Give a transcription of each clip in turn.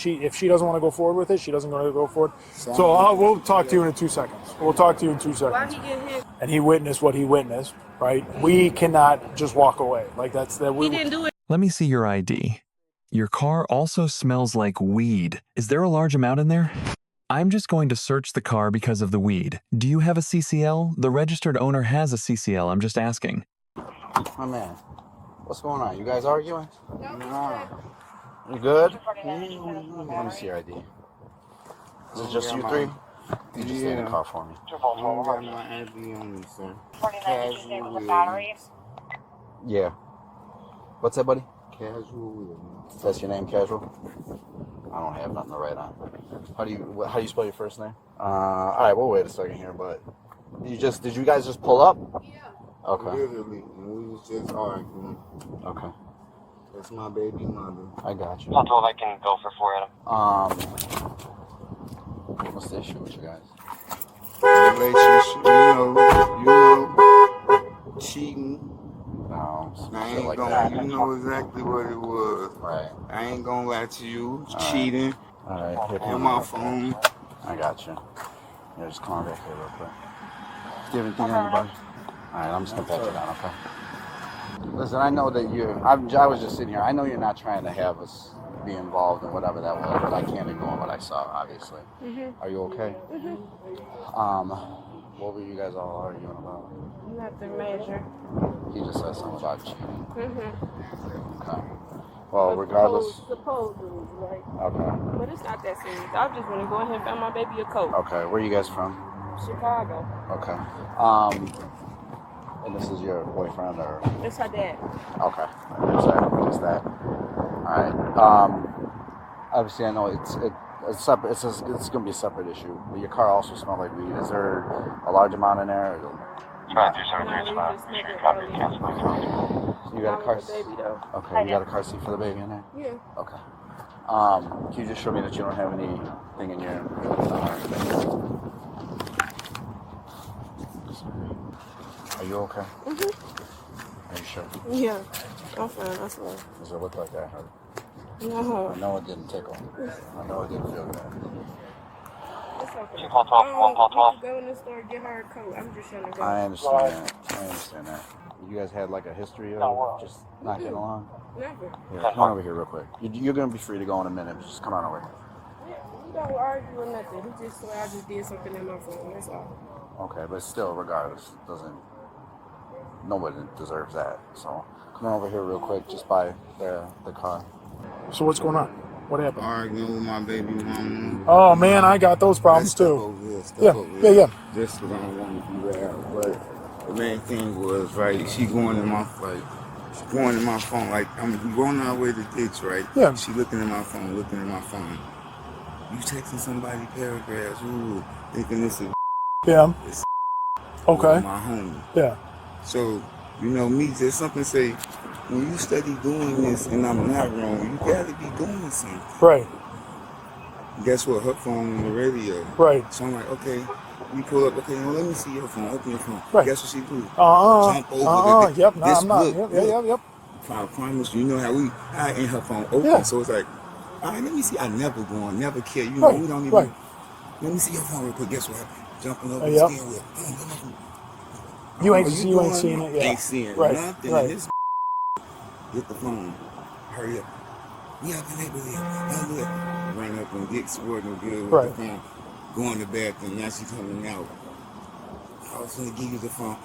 If she doesn't want to go forward with it, she doesn't want to go forward. So we'll talk to you in 2 seconds. We'll talk to you in 2 seconds. Why he getting hit? And he witnessed what he witnessed, right? We cannot just walk away. Like that's that. He didn't do it. Let me see your ID. Your car also smells like weed. Is there a large amount in there? I'm just going to search the car because of the weed. Do you have a CCL? The registered owner has a CCL. I'm just asking. My man, what's going on? You guys arguing? No. You good? Let me see your ID. Is it just you three? You just stay in the car for me. I don't got my ID on me, sir. Casual wheels. Yeah. What's that, buddy? Casual wheels. That's your name, Casual? I don't have nothing to write on. How do you spell your first name? All right, we'll wait a second here, but did you guys just pull up? Yeah. Okay. Literally, we was just arguing. Okay. That's my baby mother. I got you. I'll tell if I can go for 4 Adam. What's the issue with you guys? Relationship, you know, cheating. No, I shit ain't like gonna, that. you know exactly what it was. Right. I ain't gonna lie to you. All Cheating. All right. Here, On my phone. I got you. Yeah, just come on back here real quick. Do you have anything on you, buddy? All right, I'm just gonna pat you down, okay? Listen, I know that I was just sitting here. I know you're not trying to have us be involved in whatever that was, but I can't ignore what I saw, obviously. Are you okay? What were you guys all arguing about? Nothing major. He just said something about cheating. Okay. But Well, regardless. Supposedly, right? Okay. But it's not that serious. I just want to go ahead and buy my baby a coat. Okay. Where are you guys from? Chicago. Okay. And this is your boyfriend, or? It's her dad. Okay. Just that. All right. Obviously, I know it's separate. It's gonna be a separate issue. But your car also smells like weed. Is there a large amount in there? Try to do something it's not. Make sure you copy and cancel my phone. You got a car With the baby though. Okay. You got a car seat for the baby in there? Yeah. Okay. Can you just show me that you don't have anything in your? Are you okay? Are you sure? Yeah. I'm fine. I swear. Does it look like that hurt? No. I know it didn't tickle. I know it didn't feel good. It's okay. 2 call 12, 1 call 12. We can go in the store and get her a coat. I'm just trying to go. I understand that. You guys had like a history of just not getting along? Never. Here, come on over here real quick. You're going to be free to go in a minute. Just come on over here. Yeah, we don't argue or nothing. He just said I just did something in my phone. That's all. Okay, but still, regardless, nobody deserves that. So come on over here real quick, just by the car. So what's going on? What happened? Arguing with my baby mama. Oh man, I got those problems too. Yeah. Just because I don't want to do that. But the main thing was, right, she going in my phone, like I'm going our way to ditch, right? Yeah. She looking at my phone. You texting somebody paragraphs, thinking this is Yeah. it's Okay. my homie. Yeah. So, you know, me, there's something say, when you steady doing this and I'm not wrong, you gotta be doing something. Right. Guess what? Her phone on the radio. Right. So I'm like, okay, you pull up, okay, well, let me see your phone. Open your phone. Right. Guess what she do? Jump over Yep. No, this I'm not. look. Yep. I promise you, know how I ain't her phone open. Yeah. So it's like, all right, let me see. I never care. You know, Right. we don't even. Right. Let me see your phone real quick. Guess what? Jumping over the Yep. steering wheel. You ain't doing seeing it. Yeah. Ain't seeing Right. nothing. Right. And this get the phone. Hurry up. We have been able to run up and get Sword and good with Right. the phone. Go in the bathroom. Now she's coming out. I was gonna give you the phone.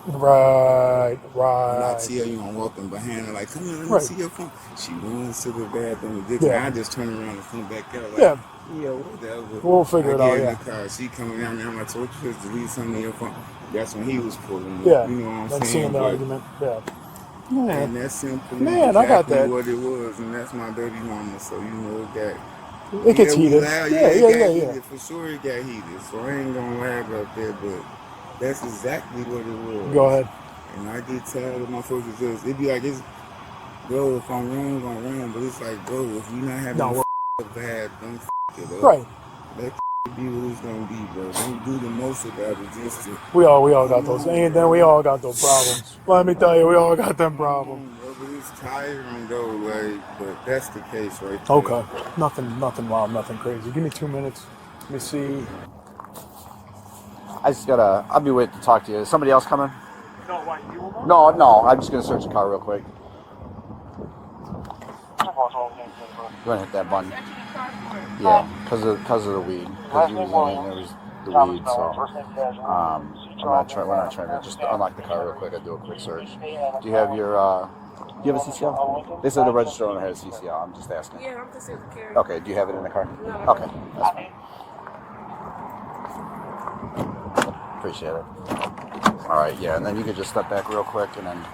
Right. And I tell you, I'm walking behind her like, come here, let me see your phone. She runs to the bathroom. I just turn around and come back out like, yeah, whatever. We'll figure it out, I get in the car. She coming down there. I'm like, so what you just delete something in your phone? That's when he was pulling. Yeah. You know what I'm Then saying? seeing the argument. Yeah. And that's simple. Man, I got that. What it was, and that's my baby mama. So you know that. It gets heated. Yeah. For sure, it got heated. So I ain't gonna lie about that, but that's exactly what it was. Go ahead. And I get tired of my folks just, it'd be like, bro, if I'm wrong, I'm wrong. But it's like, bro, if you're not having a bad, don't it up. Right. Let Be what it's gonna be, bro. Don't do the most about it just to. We all got those. And then we all got those problems. Let me tell you, we all got them problems. But it's tiring though, like. But that's the case, right there. Okay. Nothing wild, nothing crazy. Give me 2 minutes. Let me see. I just gotta. I'll be waiting to talk to you. Is somebody else coming? No, why you will No. I'm just gonna search the car real quick. You wanna hit that button? Yeah, because of the weed. Because he was in it, there was the weed. So we're not trying to just unlock the car real quick. I do a quick search. Do you have your? Do you have a CCL? They said the registered owner has a CCL. I'm just asking. Yeah, I'm considered to carry. Okay. Do you have it in the car? No. Okay. That's fine. Appreciate it. All right. Yeah, and then you can just step back real quick and then.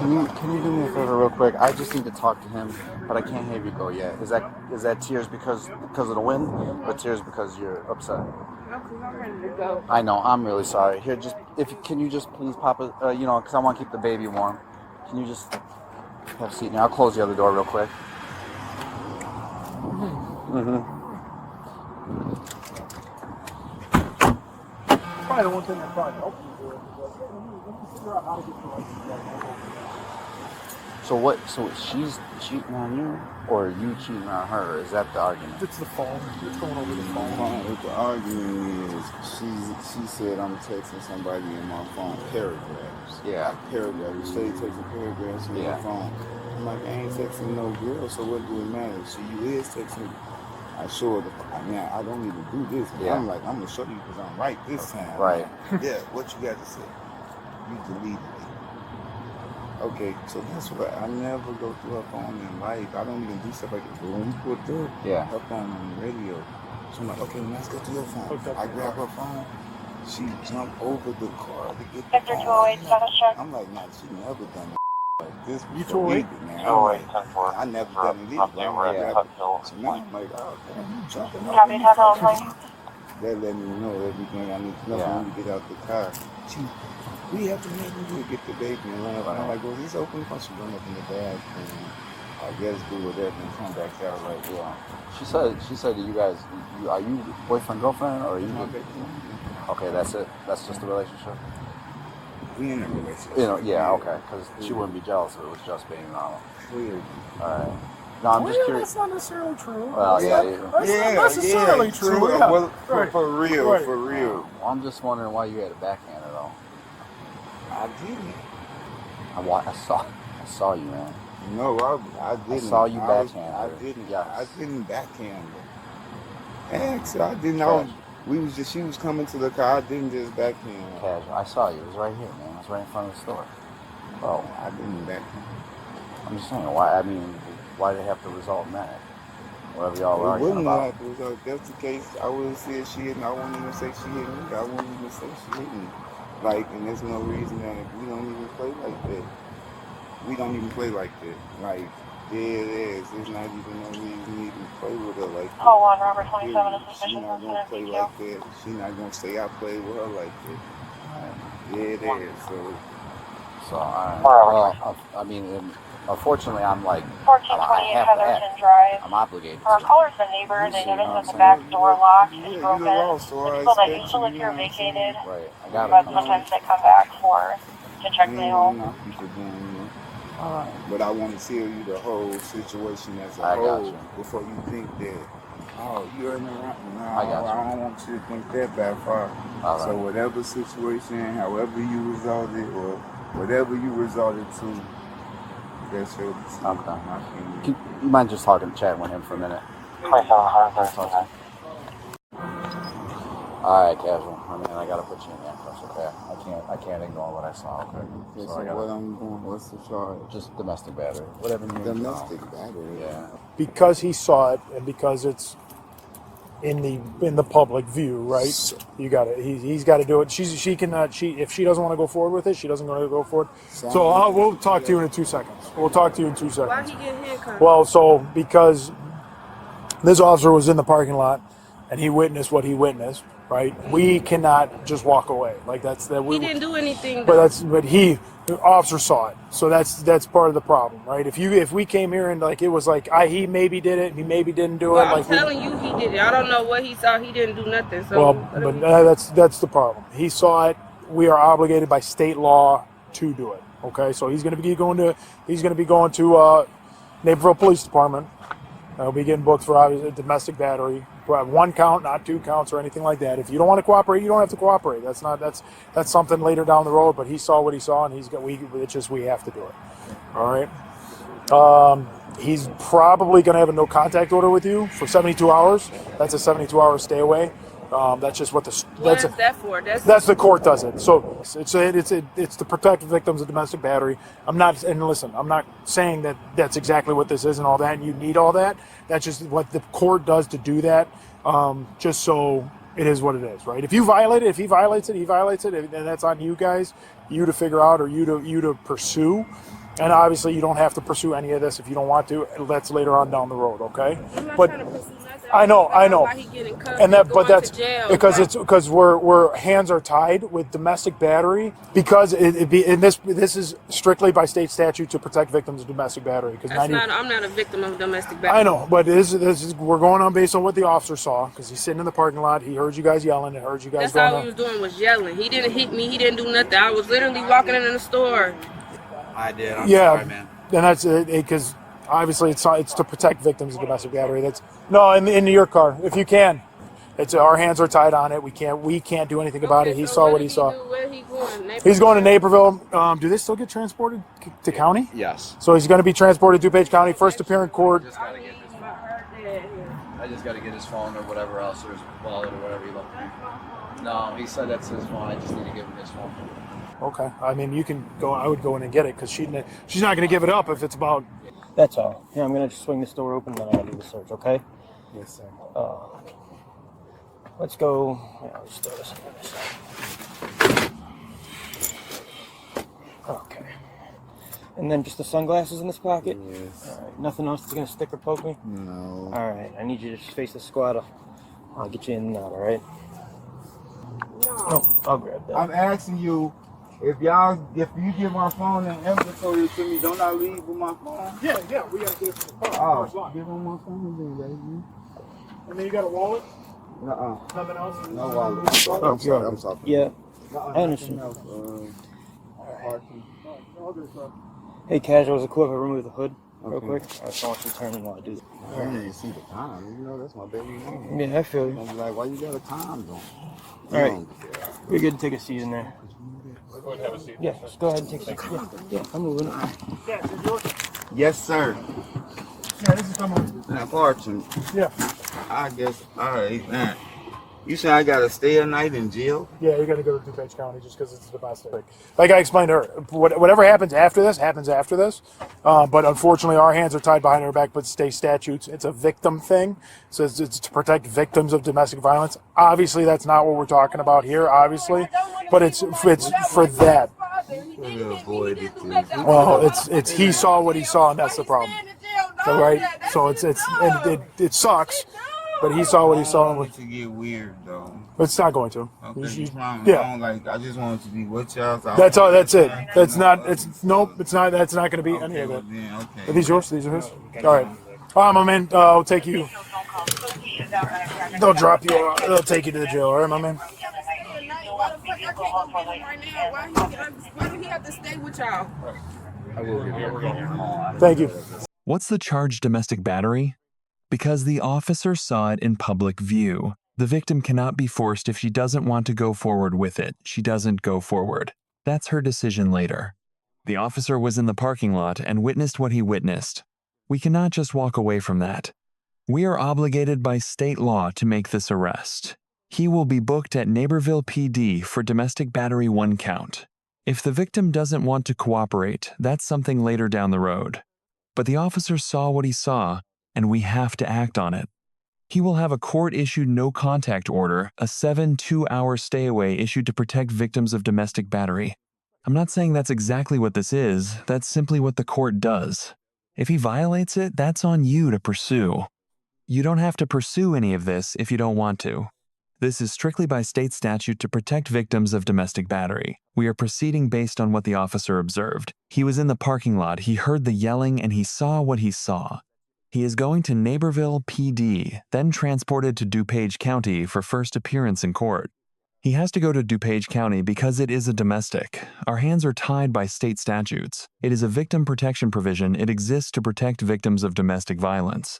Can you do me a favor real quick? I just need to talk to him, but I can't have you go yet. Is that tears because of the wind, or tears because you're upset? I'm ready to go. I know. I'm really sorry. Here, can you just please pop it? Because I want to keep the baby warm. Can you just have a seat now? I'll close the other door real quick. Probably the one thing that probably helped you do it. Let me figure out how to get to So she's cheating on you, or are you cheating on her? Is that the argument? It's the phone. It's going over the phone. What the argument is, she said I'm texting somebody in my phone paragraphs. Yeah. Paragraphs. You say texting paragraphs in my phone. I'm like, I ain't texting no girl, so what do it matter? So you is texting. I showed her. I don't even do this. Yeah. I'm like, I'm gonna show you because I'm right this time. Right. Yeah. What you got to say? You deleted it. Okay, so that's what I never go through her phone in life. I don't even do stuff like this. But when we put her phone on the radio, so I'm like, okay, let's go to your phone. I grab her phone. She jumped over the car to get the phone. I'm like, nah, she never done it like this. You 208? Man. I never done it either. So now I'm like, oh, damn, you jumping over. That let me know everything I need to know for me to get out the car. We have to make me get the baby and run up. And I'm like, well, he's open. Once you run up in the bag and I guess do whatever and come back out like, yeah. She said that you guys, are you boyfriend, girlfriend, or are you? Okay, that's it. That's just the relationship. We in a relationship. Okay. Because she wouldn't be jealous if it was just being normal. Weird. All right. No, I'm just curious. That's not necessarily true. Well, That's not necessarily true. Yeah. Well, for real, for real. I'm just wondering why you had a backhander though. I didn't. I saw you, man. No, I didn't. I saw you backhand. I didn't. Yes. I didn't backhand her. Actually, I didn't. She was coming to the car. I didn't just backhand her. Casual. I saw you. It was right here, man. It was right in front of the store. Oh, I didn't backhand. I'm just saying. Why did it have to result in that? Whatever y'all are arguing about. If that's the case, I wouldn't say she hit me. I wouldn't even say she hit me. I wouldn't even say she hit me. And there's no reason that we don't even play like that. We don't even play like that. Dead ass. There's not even no reason to even play with her like that. Call 1, Robert 27 is She's not gonna play like that. She's not gonna say I play with her like that. Dead ass. So, unfortunately, I'm like, 1428 Heatherton Drive. I'm obligated. Our caller's the neighbor. They noticed that the back door lock is broken. The people that used to live here vacated. Right. I got But it. sometimes they come back to check mail. But I want to tell you the whole situation as a whole before you think that, you're in the wrong. No, I don't want you to think that far. So whatever situation, however you resolved it, or whatever you resorted to, that's your decision. Okay. You mind just chatting with him for a minute? 27 All right, casual. I gotta put you in handcuffs, okay? I can't ignore what I saw, okay? So what I'm doing, what's the charge? Just domestic battery. Whatever you need. Domestic battery? Yeah. Because he saw it and because it's in the public view, right? You got to he's got to do it. She cannot. If she doesn't want to go forward with it, she doesn't want to go forward. So we'll talk to you in 2 seconds. We'll talk to you in 2 seconds. Why he get handcuffed? Well, so because this officer was in the parking lot and he witnessed what he witnessed, right? We cannot just walk away. Like that's that. He didn't do anything. But the officer saw it, so that's part of the problem, right? If we came here and like it was like he maybe did it, he maybe didn't do it. I'm telling you, he did it. I don't know what he saw. He didn't do nothing. So that's the problem. He saw it. We are obligated by state law to do it. Okay, so he's going to be going to Naperville Police Department. He'll be getting booked for obviously domestic battery. We'll have 1 count, not 2 counts or anything like that. If you don't want to cooperate, you don't have to cooperate. That's something later down the road. But he saw what he saw, and we have to do it. All right. He's probably going to have a no contact order with you for 72 hours. That's a 72-hour stay away. That's just what what is that for? That's the court does it. So it's to protect victims of domestic battery. I'm not saying that that's exactly what this is and all that, and you need all that. That's just what the court does to do that. Just so it is what it is, right? If you violate it, if he violates it, and that's on you guys, you to figure out or you to pursue. And obviously, you don't have to pursue any of this if you don't want to. That's later on down the road, okay? I'm not trying to pursue nothing. I know. Why he getting cuffed But that's jail, because we're hands are tied with domestic battery because this is strictly by state statute to protect victims of domestic battery. I'm not a victim of domestic battery. I know, but this is we're going on based on what the officer saw because he's sitting in the parking lot. He heard you guys yelling. And heard you guys. That's all he was doing was yelling. He didn't hit me. He didn't do nothing. I was literally walking in the store. I did. I'm sorry, man. And that's because obviously it's to protect victims of domestic battery. That's in your car if you can. It's our hands are tied on it. We can't do anything about it. He saw what he saw. Where he going? He's going to Naperville. Do they still get transported to county? Yes. So he's going to be transported to DuPage County. First appear in court. I just got to get his phone or whatever else, or his wallet or whatever he left me. No, he said that's his phone. I just need to give him his phone. Okay. I mean, you can go. I would go in and get it because she's not going to give it up if it's about. That's all. Yeah, I'm going to just swing this door open and then I'll do the search, okay? Yes, sir. Let's go. Yeah, let's throw this on this side. Okay. And then just the sunglasses in this pocket? Yes. All right. Nothing else that's going to stick or poke me? No. All right. I need you to just face the squad. I'll get you in and out, all right? No. I'll grab that. I'm asking you, if you give my phone and inventory to me, don't I leave with my phone? Yeah, we got to get it from the car. Give him my phone then, baby. And then you got a wallet? Nuh-uh. Nothing else? No wallet. I'm sorry. I'm sorry. Yeah. I understand. Hey, casual, is it cool if I remove the hood real quick? I just want you to turn while I do that. I don't even see the time. You know, that's my baby mama. Yeah, I feel you. I'm like, why you got a time zone? All right. We're good to take a seat in there. Go ahead and have a seat. Yeah, just go ahead and take a seat. Yeah, I'm moving. Yeah, is yours? Yes, sir. Yeah, this is coming. Now, Barton, Yeah. I guess, all right, man. You say I gotta stay a night in jail? Yeah, you got to go to DuPage County just because it's domestic. Like I explained to her, whatever happens after this, happens after this. But unfortunately, our hands are tied behind our back. But state statutes, it's a victim thing. So it's to protect victims of domestic violence. Obviously, that's not what we're talking about here. Obviously, but it's for that. Well, it's he saw what he saw, and that's the problem. So, right? So it sucks. But he saw what he saw. I don't want it to get weird though. It's not going to. Okay, Yeah. I just want it to be with y'all. So That's all. That's it. That's not. It's nope. It's not. That's not going to be any of it. Okay. Are these yours? These are his. All right. All right, my man. I'll take you. They'll drop you. They'll take you to the jail. All right, my man. Why do he have to stay with y'all? Thank you. What's the charge domestic battery? Because the officer saw it in public view. The victim cannot be forced if she doesn't want to go forward with it. She doesn't go forward. That's her decision later. The officer was in the parking lot and witnessed what he witnessed. We cannot just walk away from that. We are obligated by state law to make this arrest. He will be booked at Naperville PD for domestic battery 1 count. If the victim doesn't want to cooperate, that's something later down the road. But the officer saw what he saw, and we have to act on it. He will have a court-issued no-contact order, a 7-2-hour stay-away issued to protect victims of domestic battery. I'm not saying that's exactly what this is, that's simply what the court does. If he violates it, that's on you to pursue. You don't have to pursue any of this if you don't want to. This is strictly by state statute to protect victims of domestic battery. We are proceeding based on what the officer observed. He was in the parking lot, he heard the yelling, and he saw what he saw. He is going to Naperville PD, then transported to DuPage County for first appearance in court. He has to go to DuPage County because it is a domestic. Our hands are tied by state statutes. It is a victim protection provision. It exists to protect victims of domestic violence.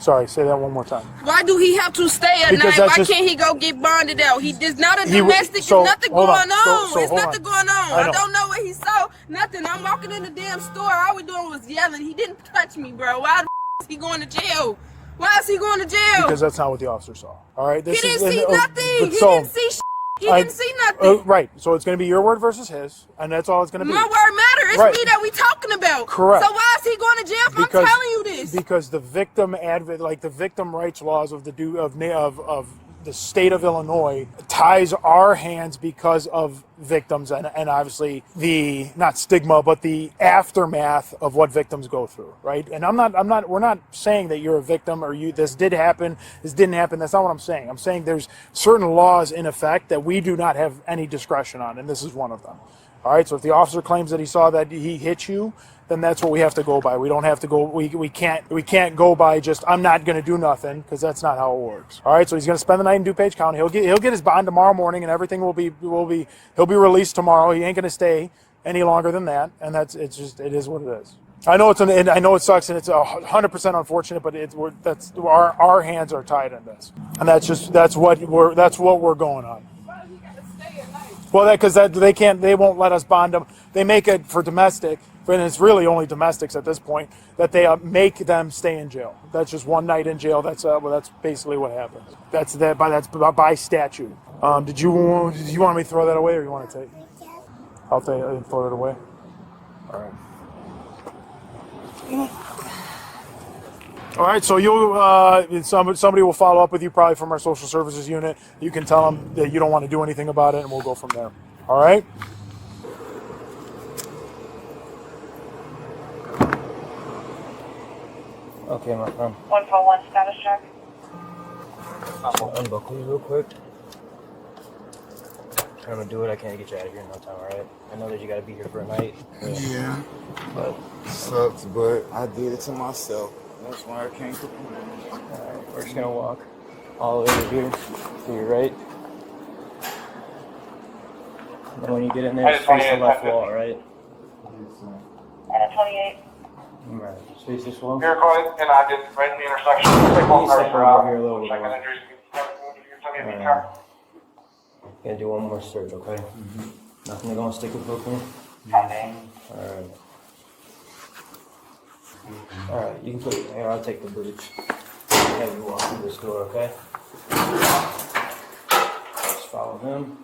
Sorry, say that one more time. Why do he have to stay at Because night? that's Why just- can't he go get bonded out? There's not a He w- domestic. so, There's nothing hold going on. on. So There's hold nothing on. going on. I know. I don't know what he saw. Nothing. I'm walking in the damn store. All we doing was yelling. He didn't touch me, bro. Why the is he going to jail? Why is he going to jail? Because that's not what the officer saw. All right. He didn't see nothing. He but so- didn't see shit. He didn't see nothing. Right. So it's going to be your word versus his, and that's all it's going to be. My word matter. It's Right. me that we talking about. Correct. So why is he going to jail if I'm telling you this? Because the victim the victim rights laws of of the state of Illinois ties our hands because of victims and obviously the not stigma but the aftermath of what victims go through, right? And we're not saying that you're a victim or this didn't happen. That's not what I'm saying. I'm saying there's certain laws in effect that we do not have any discretion on, and this is one of them. All right, so if the officer claims that he saw that he hit you, then that's what we have to go by. We don't have to go. We can't go by just I'm not going to do nothing because that's not how it works. All right, so he's going to spend the night in DuPage County. He'll get his bond tomorrow morning, and everything will be he'll be released tomorrow. He ain't going to stay any longer than that, and it is what it is. I know I know it sucks, and it's 100% unfortunate, but that's our hands are tied in this, and that's what we're going on. Well, because they won't let us bond them. They make it for domestic, and it's really only domestics at this point that they make them stay in jail. That's just one night in jail. That's basically what happens. That's by statute. Did you want me to throw that away, or you want to take? I'll take it and throw it away. All right. All right, so somebody will follow up with you probably from our social services unit. You can tell them that you don't want to do anything about it, and we'll go from there. All right? Okay, my friend. 141 status check. I'm gonna unbuckle you real quick. I'm gonna do it. I can't get you out of here in no time, alright? I know that you gotta be here for a night. Yeah. But Sucks, but I did it to myself. That's why I came to alright, we're just gonna walk all the way over here to your right. And then when you get in there, just face the left wall, alright? And a 28. Alright, just face this wall. Here, go ahead, and I did right in the intersection. Take Can you one car step for over here a little bit checking more? injuries. Tell me if you car. Gonna do one more search, okay? Nothing to go and stick with broken? Copy. Alright, you can put here, I'll take the boots. Have you walk through this door, okay? Just follow him.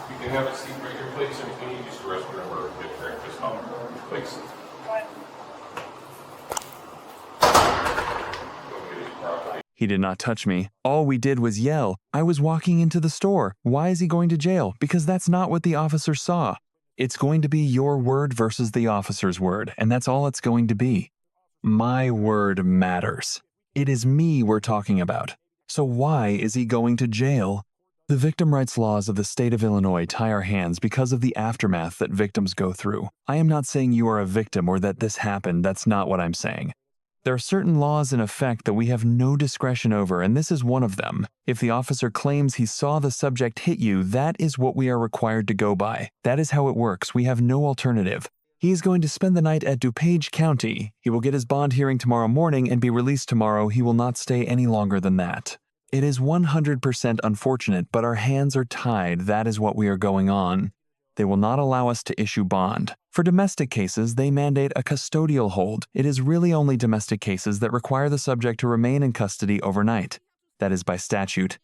You can have a seat right here, please, and if you need, use the restroom or get breakfast home, please. He did not touch me. All we did was yell. I was walking into the store. Why is he going to jail? Because that's not what the officer saw. It's going to be your word versus the officer's word, and that's all it's going to be. My word matters. It is me we're talking about. So why is he going to jail? The victim rights laws of the state of Illinois tie our hands because of the aftermath that victims go through. I am not saying you are a victim or that this happened. That's not what I'm saying. There are certain laws in effect that we have no discretion over, and this is one of them. If the officer claims he saw the subject hit you, that is what we are required to go by. That is how it works. We have no alternative. He is going to spend the night at DuPage County. He will get his bond hearing tomorrow morning and be released tomorrow. He will not stay any longer than that. It is 100% unfortunate, but our hands are tied. That is what we are going on. They will not allow us to issue bond. For domestic cases, they mandate a custodial hold. It is really only domestic cases that require the subject to remain in custody overnight. That is by statute.